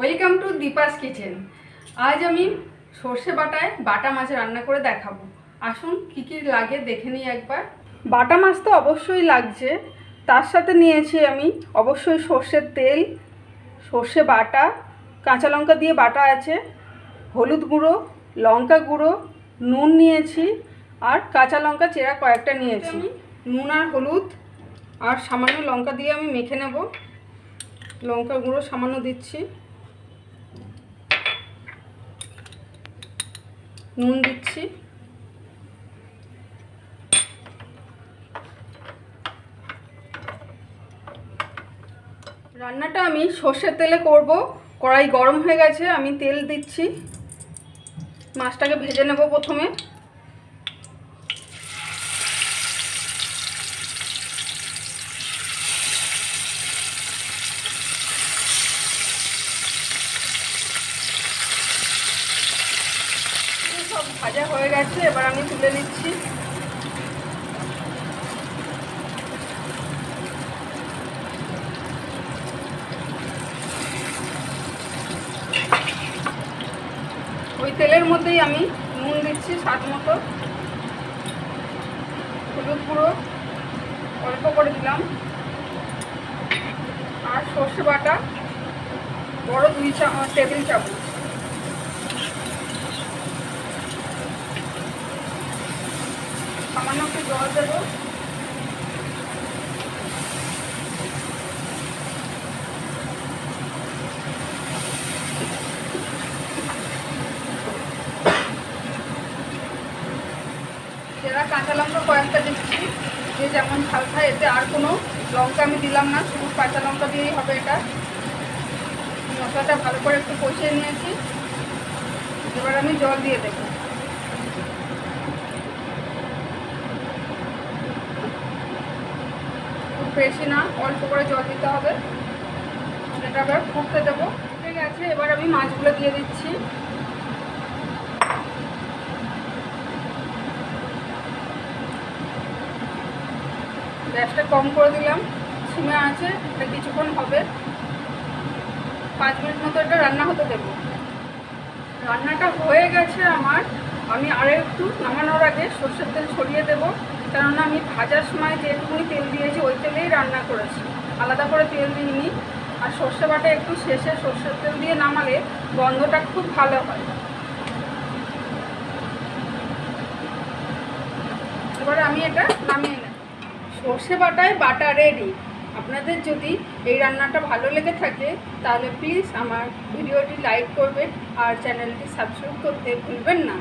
Welcome to Deepa's kitchen. আজ আমি সর্ষে বাটায় বাটা মাছ রান্না করে দেখাবো। আসুন কি কি লাগে দেখে নিই একবার। বাটা মাছ তো অবশ্যই লাগছে, তার সাথে নিয়েছি আমি অবশ্যই সর্ষের তেল, সর্ষে বাটা, কাঁচা লঙ্কা দিয়ে বাটা আছে, হলুদ গুঁড়ো, লঙ্কা গুঁড়ো, নুন নিয়েছি আর কাঁচা লঙ্কা চেরা কয়েকটা নিয়েছি। নুন আর হলুদ আর সামান্য লঙ্কা দিয়ে আমি মেখে নেব। লঙ্কা গুঁড়ো সামান্য দিচ্ছি, নুন দিচ্ছি, রান্নাটা আমি সর্ষের তেলে করব। কড়াই গরম হয়ে গেছে, আমি তেল দিচ্ছি। মাছটাকে ভেজে নেব প্রথমে। সব ভাজা হয়ে গেছে, এবার আমি তুলে নিচ্ছি। ওই তেলের মধ্যেই আমি নুন দিচ্ছি স্বাদ মতো, হলুদ গুঁড়ো অল্প করে দিলাম, আর সর্ষে বাটা বড় 2 টেবিল চামচ। সামান্য একটু জল দেবো। চেরা কাঁচা লঙ্কা কয়েকটা দিচ্ছি, যে যেমন ঝাল খায়। এতে আর কোনো লঙ্কা আমি দিলাম না, শুধু কাঁচা লঙ্কা দিয়েই হবে এটা। মশলাটা ভালো করে একটু কষিয়ে নিয়েছি, এবার আমি জল দিয়ে দেবো। খুব বেশি না, অল্প করে জল দিতে হবে। এটা আবার ফুটতে দেবো। ঠিক আছে, এবার আমি মাছগুলো দিয়ে দিচ্ছি। গ্যাসটা কম করে দিলাম, সিমে আছে। এটা কিছুক্ষণ হবে, 5 মিনিট মতো এটা রান্না হতে দেব। রান্নাটা হয়ে গেছে আমার। আমি আরও একটু নামানোর আগে সর্ষের তেল ছড়িয়ে দেবো, কেননা আমি ভাজার সময় যেটুকুনি তেল দিয়েছি ওই তেলেই রান্না করেছি, আলাদা করে তেল দিইনি। আর সর্ষে বাটা একটু শেষে সর্ষের তেল দিয়ে নামালে গন্ধটা খুব ভালো হয়। এবারে আমি এটা নামিয়ে নেব। সর্ষে বাটায় বাটা রেডি। আপনাদের যদি এই রান্নাটা ভালো লেগে থাকে তাহলে প্লিজ আমার ভিডিওটি লাইক করবেন আর চ্যানেলটি সাবস্ক্রাইব করতে ভুলবেন না।